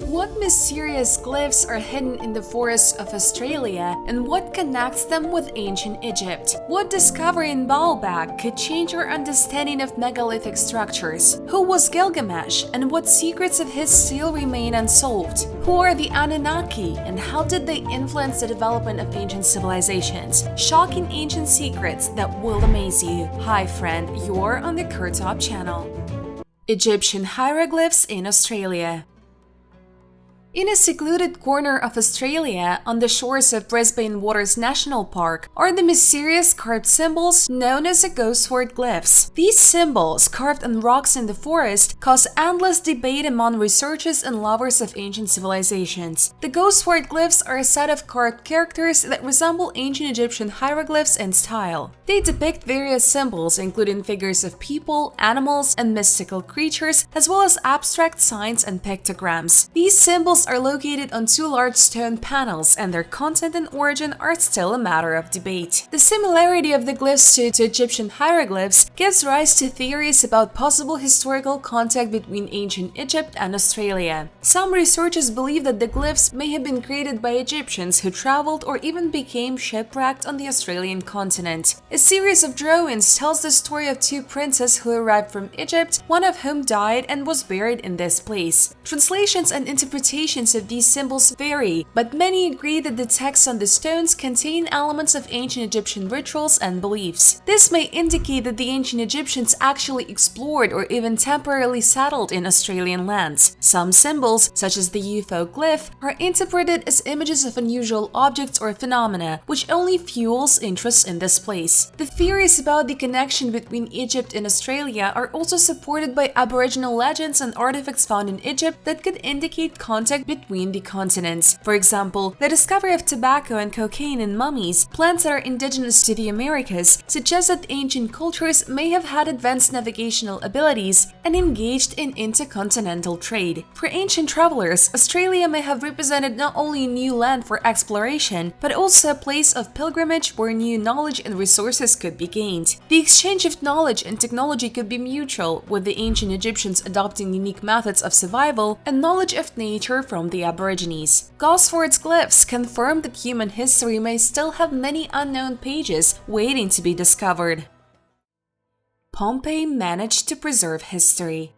What mysterious glyphs are hidden in the forests of Australia, and what connects them with ancient Egypt? What discovery in Baalbek could change our understanding of megalithic structures? Who was Gilgamesh, and what secrets of his still remain unsolved? Who are the Anunnaki, and how did they influence the development of ancient civilizations? Shocking ancient secrets that will amaze you. Hi friend, you're on the KirTop channel. Egyptian hieroglyphs in Australia. In a secluded corner of Australia, on the shores of Brisbane Waters National Park, are the mysterious carved symbols known as the ghost-word glyphs. These symbols, carved on rocks in the forest, cause endless debate among researchers and lovers of ancient civilizations. The ghost-word glyphs are a set of carved characters that resemble ancient Egyptian hieroglyphs in style. They depict various symbols, including figures of people, animals, and mystical creatures, as well as abstract signs and pictograms. These symbols are located on two large stone panels, and their content and origin are still a matter of debate. The similarity of the glyphs to Egyptian hieroglyphs gives rise to theories about possible historical contact between ancient Egypt and Australia. Some researchers believe that the glyphs may have been created by Egyptians who traveled or even became shipwrecked on the Australian continent. A series of drawings tells the story of two princes who arrived from Egypt, one of whom died and was buried in this place. Translations and interpretations of these symbols vary, but many agree that the texts on the stones contain elements of ancient Egyptian rituals and beliefs. This may indicate that the ancient Egyptians actually explored or even temporarily settled in Australian lands. Some symbols, such as the UFO glyph, are interpreted as images of unusual objects or phenomena, which only fuels interest in this place. The theories about the connection between Egypt and Australia are also supported by Aboriginal legends and artifacts found in Egypt that could indicate contact between the continents. For example, the discovery of tobacco and cocaine in mummies, plants that are indigenous to the Americas, suggests that ancient cultures may have had advanced navigational abilities and engaged in intercontinental trade. For ancient travelers, Australia may have represented not only a new land for exploration, but also a place of pilgrimage where new knowledge and resources could be gained. The exchange of knowledge and technology could be mutual, with the ancient Egyptians adopting unique methods of survival and knowledge of nature from the Aborigines. Gosford's glyphs confirm that human history may still have many unknown pages waiting to be discovered. Pompeii managed to preserve history.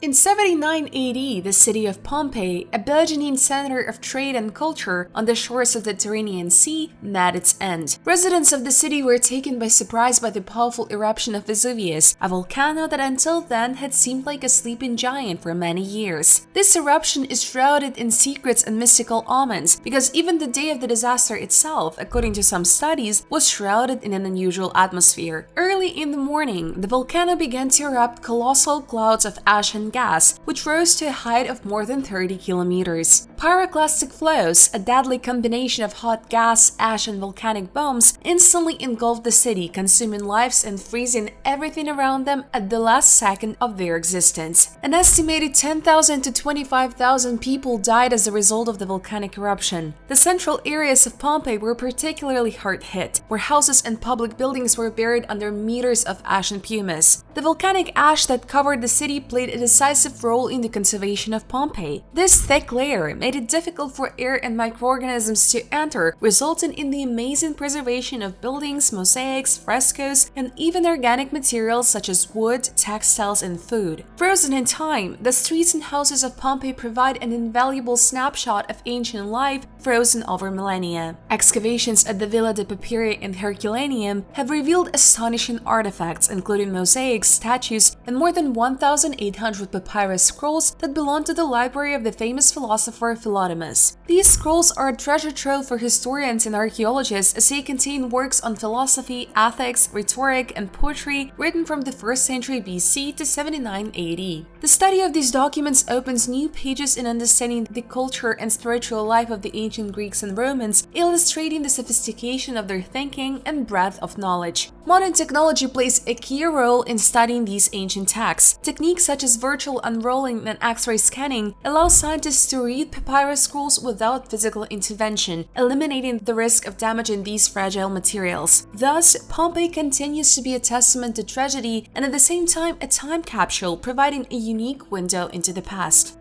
In 79 AD, the city of Pompeii, a burgeoning center of trade and culture on the shores of the Tyrrhenian Sea, met its end. Residents of the city were taken by surprise by the powerful eruption of Vesuvius, a volcano that until then had seemed like a sleeping giant for many years. This eruption is shrouded in secrets and mystical omens, because even the day of the disaster itself, according to some studies, was shrouded in an unusual atmosphere. Early in the morning, the volcano began to erupt colossal clouds of ash and gas, which rose to a height of more than 30 kilometers. Pyroclastic flows, a deadly combination of hot gas, ash, and volcanic bombs, instantly engulfed the city, consuming lives and freezing everything around them at the last second of their existence. An estimated 10,000 to 25,000 people died as a result of the volcanic eruption. The central areas of Pompeii were particularly hard hit, where houses and public buildings were buried under meters of ash and pumice. The volcanic ash that covered the city played a decisive role in the conservation of Pompeii. This thick layer made it difficult for air and microorganisms to enter, resulting in the amazing preservation of buildings, mosaics, frescoes, and even organic materials such as wood, textiles, and food. Frozen in time, the streets and houses of Pompeii provide an invaluable snapshot of ancient life frozen over millennia. Excavations at the Villa de Papyri and Herculaneum have revealed astonishing artifacts, including mosaics, statues, and more than 1,800 papyrus scrolls that belong to the library of the famous philosopher Philodemus. These scrolls are a treasure trove for historians and archaeologists, as they contain works on philosophy, ethics, rhetoric, and poetry written from the 1st century BC to 79 AD. The study of these documents opens new pages in understanding the culture and spiritual life of the ancient Greeks and Romans, illustrating the sophistication of their thinking and breadth of knowledge. Modern technology plays a key role in studying these ancient texts. Techniques such as virtual unrolling and X-ray scanning allow scientists to read papyrus scrolls without physical intervention, eliminating the risk of damaging these fragile materials. Thus, Pompeii continues to be a testament to tragedy and at the same time a time capsule providing a unique window into the past.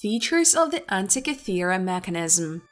Features of the Antikythera Mechanism.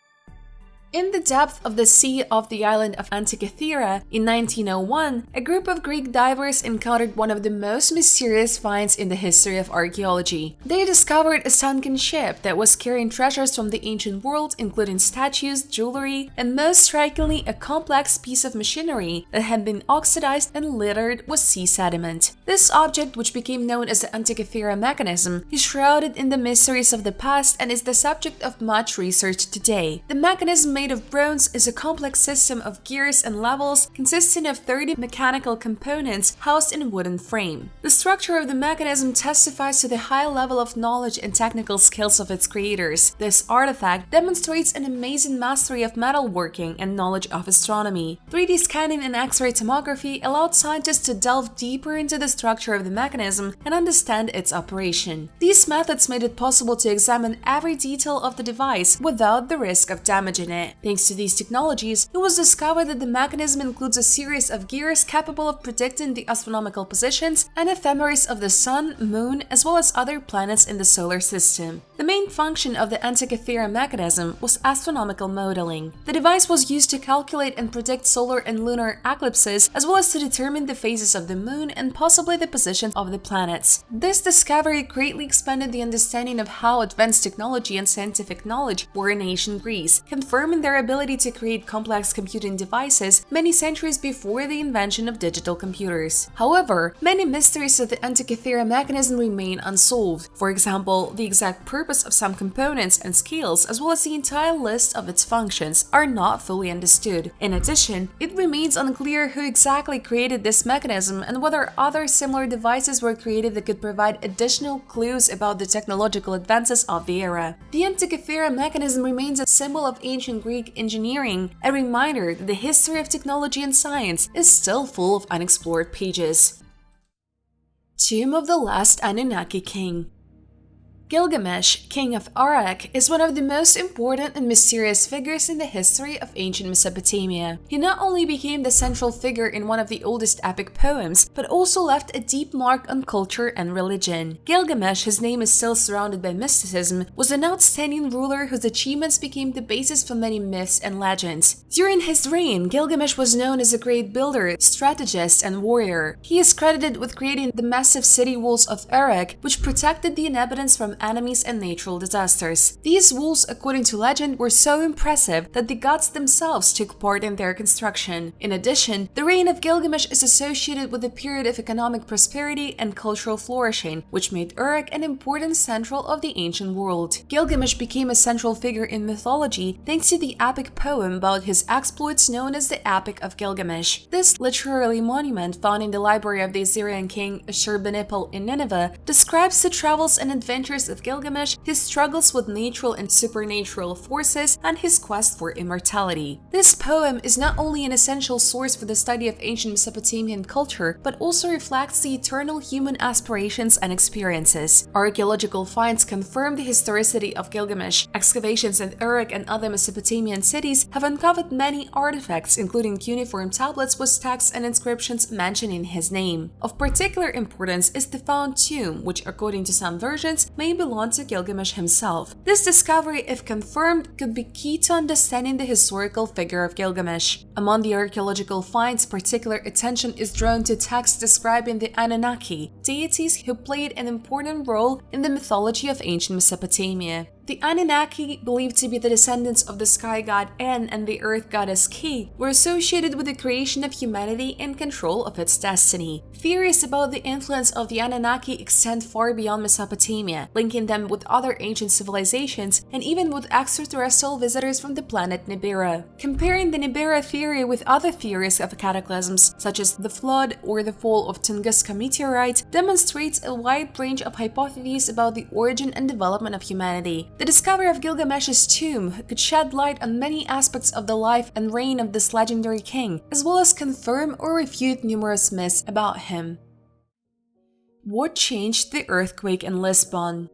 In the depth of the sea off the island of Antikythera in 1901, a group of Greek divers encountered one of the most mysterious finds in the history of archaeology. They discovered a sunken ship that was carrying treasures from the ancient world, including statues, jewelry, and most strikingly, a complex piece of machinery that had been oxidized and littered with sea sediment. This object, which became known as the Antikythera Mechanism, is shrouded in the mysteries of the past and is the subject of much research today. The mechanism, made of bronze, is a complex system of gears and levels consisting of 30 mechanical components housed in a wooden frame. The structure of the mechanism testifies to the high level of knowledge and technical skills of its creators. This artifact demonstrates an amazing mastery of metalworking and knowledge of astronomy. 3D scanning and X-ray tomography allowed scientists to delve deeper into the structure of the mechanism and understand its operation. These methods made it possible to examine every detail of the device without the risk of damaging it. Thanks to these technologies, it was discovered that the mechanism includes a series of gears capable of predicting the astronomical positions and ephemeris of the Sun, Moon, as well as other planets in the solar system. The main function of the Antikythera mechanism was astronomical modeling. The device was used to calculate and predict solar and lunar eclipses, as well as to determine the phases of the Moon and possibly the position of the planets. This discovery greatly expanded the understanding of how advanced technology and scientific knowledge were in ancient Greece, confirming their ability to create complex computing devices many centuries before the invention of digital computers. However, many mysteries of the Antikythera mechanism remain unsolved. For example, the exact purpose of some components and scales, as well as the entire list of its functions, are not fully understood. In addition, it remains unclear who exactly created this mechanism and whether other similar devices were created that could provide additional clues about the technological advances of the era. The Antikythera mechanism remains a symbol of ancient Greek engineering, a reminder that the history of technology and science is still full of unexplored pages. Tomb of the Last Anunnaki King. Gilgamesh, king of Uruk, is one of the most important and mysterious figures in the history of ancient Mesopotamia. He not only became the central figure in one of the oldest epic poems, but also left a deep mark on culture and religion. Gilgamesh, whose name is still surrounded by mysticism, was an outstanding ruler whose achievements became the basis for many myths and legends. During his reign, Gilgamesh was known as a great builder, strategist, and warrior. He is credited with creating the massive city walls of Uruk, which protected the inhabitants from enemies and natural disasters. These walls, according to legend, were so impressive that the gods themselves took part in their construction. In addition, the reign of Gilgamesh is associated with a period of economic prosperity and cultural flourishing, which made Uruk an important central of the ancient world. Gilgamesh became a central figure in mythology thanks to the epic poem about his exploits known as the Epic of Gilgamesh. This literary monument, found in the library of the Assyrian king Ashurbanipal in Nineveh, describes the travels and adventures of Gilgamesh, his struggles with natural and supernatural forces, and his quest for immortality. This poem is not only an essential source for the study of ancient Mesopotamian culture, but also reflects the eternal human aspirations and experiences. Archaeological finds confirm the historicity of Gilgamesh. Excavations in Uruk and other Mesopotamian cities have uncovered many artifacts, including cuneiform tablets with texts and inscriptions mentioning his name. Of particular importance is the found tomb, which, according to some versions, may belong to Gilgamesh himself. This discovery, if confirmed, could be key to understanding the historical figure of Gilgamesh. Among the archaeological finds, particular attention is drawn to texts describing the Anunnaki, deities who played an important role in the mythology of ancient Mesopotamia. The Anunnaki, believed to be the descendants of the sky god En and the earth goddess Ki, were associated with the creation of humanity and control of its destiny. Theories about the influence of the Anunnaki extend far beyond Mesopotamia, linking them with other ancient civilizations and even with extraterrestrial visitors from the planet Nibiru. Comparing the Nibiru theory with other theories of cataclysms, such as the flood or the fall of Tunguska meteorite, demonstrates a wide range of hypotheses about the origin and development of humanity. The discovery of Gilgamesh's tomb could shed light on many aspects of the life and reign of this legendary king, as well as confirm or refute numerous myths about him. What changed the earthquake in Lisbon?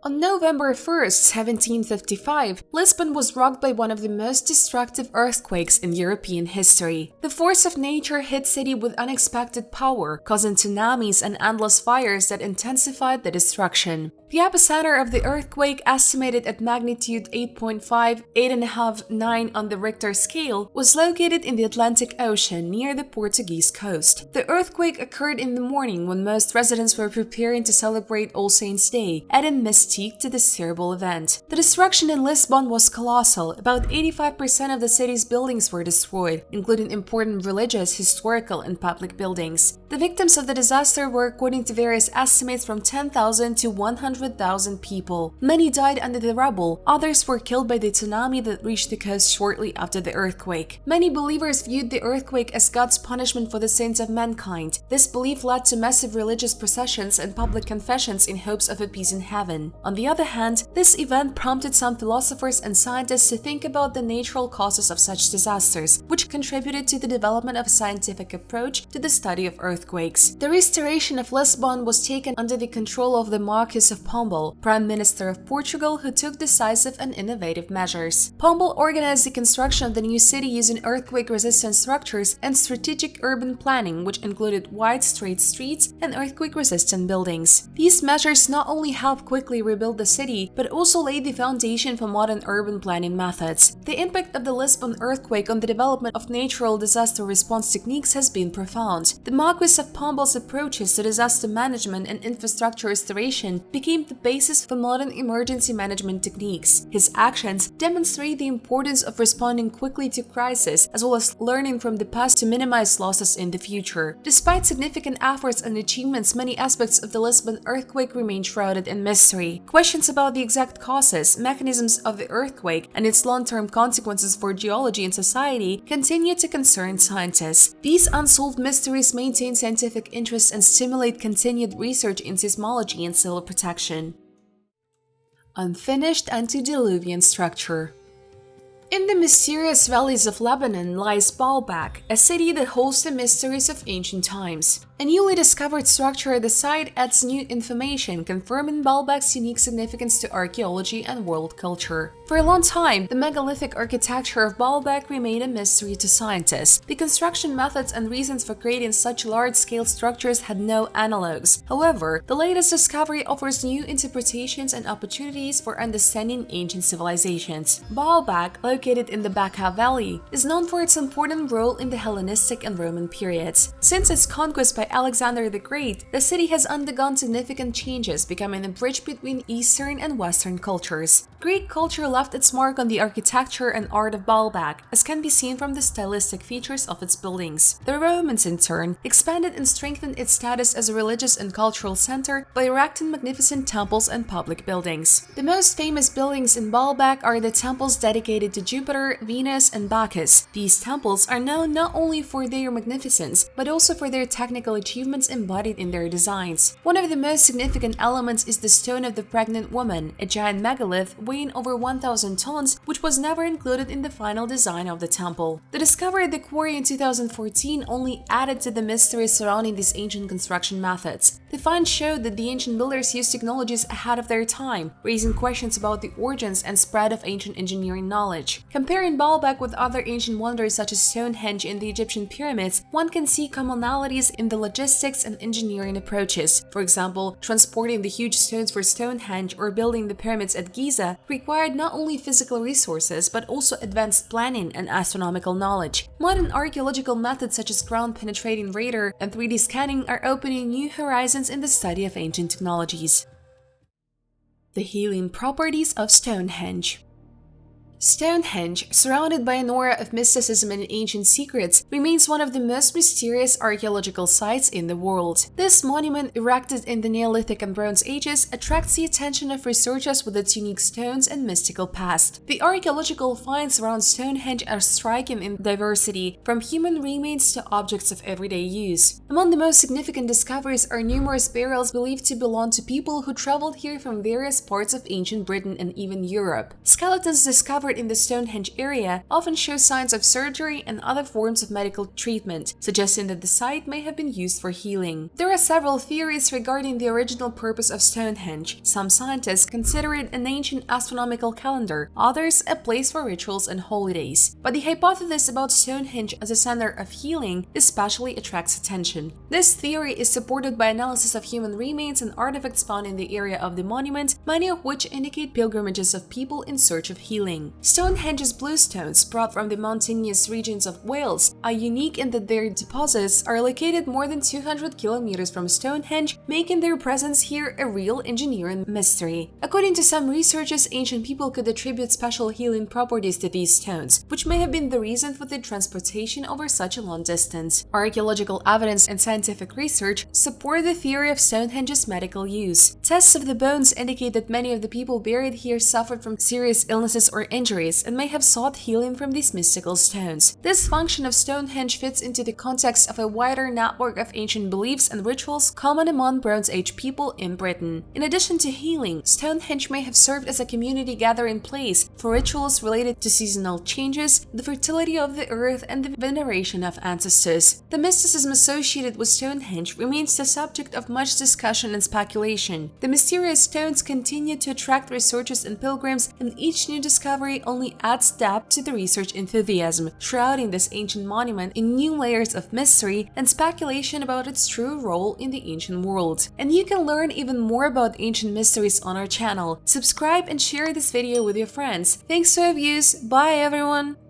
On November 1st, 1755, Lisbon was rocked by one of the most destructive earthquakes in European history. The force of nature hit the city with unexpected power, causing tsunamis and endless fires that intensified the destruction. The epicenter of the earthquake, estimated at magnitude 8.5, 8.5, 9 on the Richter scale, was located in the Atlantic Ocean near the Portuguese coast. The earthquake occurred in the morning when most residents were preparing to celebrate All Saints' Day, adding mystique to this terrible event. The destruction in Lisbon was colossal. About 85% of the city's buildings were destroyed, including important religious, historical, and public buildings. The victims of the disaster were, according to various estimates, from 10,000 to 100,000 people. Many died under the rubble, others were killed by the tsunami that reached the coast shortly after the earthquake. Many believers viewed the earthquake as God's punishment for the sins of mankind. This belief led to massive religious processions and public confessions in hopes of a peace in heaven. On the other hand, this event prompted some philosophers and scientists to think about the natural causes of such disasters, which contributed to the development of a scientific approach to the study of earthquakes. The restoration of Lisbon was taken under the control of the Marquis of Pombal, Prime Minister of Portugal, who took decisive and innovative measures. Pombal organized the construction of the new city using earthquake-resistant structures and strategic urban planning, which included wide, straight streets and earthquake-resistant buildings. These measures not only helped quickly rebuild the city, but also laid the foundation for modern urban planning methods. The impact of the Lisbon earthquake on the development of natural disaster response techniques has been profound. The Marquis of Pombal's approaches to disaster management and infrastructure restoration became the basis for modern emergency management techniques. His actions demonstrate the importance of responding quickly to crisis, as well as learning from the past to minimize losses in the future. Despite significant efforts and achievements, many aspects of the Lisbon earthquake remain shrouded in mystery. Questions about the exact causes, mechanisms of the earthquake, and its long-term consequences for geology and society continue to concern scientists. These unsolved mysteries maintain scientific interest and stimulate continued research in seismology and soil protection. Unfinished antediluvian structure. In the mysterious valleys of Lebanon lies Baalbek, a city that holds the mysteries of ancient times. A newly discovered structure at the site adds new information, confirming Baalbek's unique significance to archaeology and world culture. For a long time, the megalithic architecture of Baalbek remained a mystery to scientists. The construction methods and reasons for creating such large-scale structures had no analogues. However, the latest discovery offers new interpretations and opportunities for understanding ancient civilizations. Baalbek, located in the Bekaa Valley, is known for its important role in the Hellenistic and Roman periods. Since its conquest by Alexander the Great, the city has undergone significant changes, becoming a bridge between Eastern and Western cultures. Greek culture left its mark on the architecture and art of Baalbek, as can be seen from the stylistic features of its buildings. The Romans, in turn, expanded and strengthened its status as a religious and cultural center by erecting magnificent temples and public buildings. The most famous buildings in Baalbek are the temples dedicated to Jupiter, Venus, and Bacchus. These temples are known not only for their magnificence, but also for their technical achievements embodied in their designs. One of the most significant elements is the Stone of the Pregnant Woman, a giant megalith weighing over 1,000 tons, which was never included in the final design of the temple. The discovery of the quarry in 2014 only added to the mystery surrounding these ancient construction methods. The find showed that the ancient builders used technologies ahead of their time, raising questions about the origins and spread of ancient engineering knowledge. Comparing Baalbek with other ancient wonders such as Stonehenge and the Egyptian pyramids, one can see commonalities in the logistics and engineering approaches. For example, transporting the huge stones for Stonehenge or building the pyramids at Giza required not only physical resources but also advanced planning and astronomical knowledge. Modern archaeological methods such as ground-penetrating radar and 3D scanning are opening new horizons in the study of ancient technologies. The healing properties of Stonehenge. Stonehenge, surrounded by an aura of mysticism and ancient secrets, remains one of the most mysterious archaeological sites in the world. This monument, erected in the Neolithic and Bronze Ages, attracts the attention of researchers with its unique stones and mystical past. The archaeological finds around Stonehenge are striking in diversity, from human remains to objects of everyday use. Among the most significant discoveries are numerous burials believed to belong to people who traveled here from various parts of ancient Britain and even Europe. Skeletons discovered discovered in the Stonehenge area often show signs of surgery and other forms of medical treatment, suggesting that the site may have been used for healing. There are several theories regarding the original purpose of Stonehenge. Some scientists consider it an ancient astronomical calendar, others a place for rituals and holidays. But the hypothesis about Stonehenge as a center of healing especially attracts attention. This theory is supported by analysis of human remains and artifacts found in the area of the monument, many of which indicate pilgrimages of people in search of healing. Stonehenge's bluestones, brought from the mountainous regions of Wales, are unique in that their deposits are located more than 200 kilometers from Stonehenge, making their presence here a real engineering mystery. According to some researchers, ancient people could attribute special healing properties to these stones, which may have been the reason for their transportation over such a long distance. Archaeological evidence and scientific research support the theory of Stonehenge's medical use. Tests of the bones indicate that many of the people buried here suffered from serious illnesses or injuries and may have sought healing from these mystical stones. This function of Stonehenge fits into the context of a wider network of ancient beliefs and rituals common among Bronze Age people in Britain. In addition to healing, Stonehenge may have served as a community gathering place for rituals related to seasonal changes, the fertility of the earth, and the veneration of ancestors. The mysticism associated with Stonehenge remains the subject of much discussion and speculation. The mysterious stones continue to attract researchers and pilgrims, and each new discovery only adds depth to the research enthusiasm, shrouding this ancient monument in new layers of mystery and speculation about its true role in the ancient world. And you can learn even more about ancient mysteries on our channel. Subscribe and share this video with your friends. Thanks for your views. Bye everyone!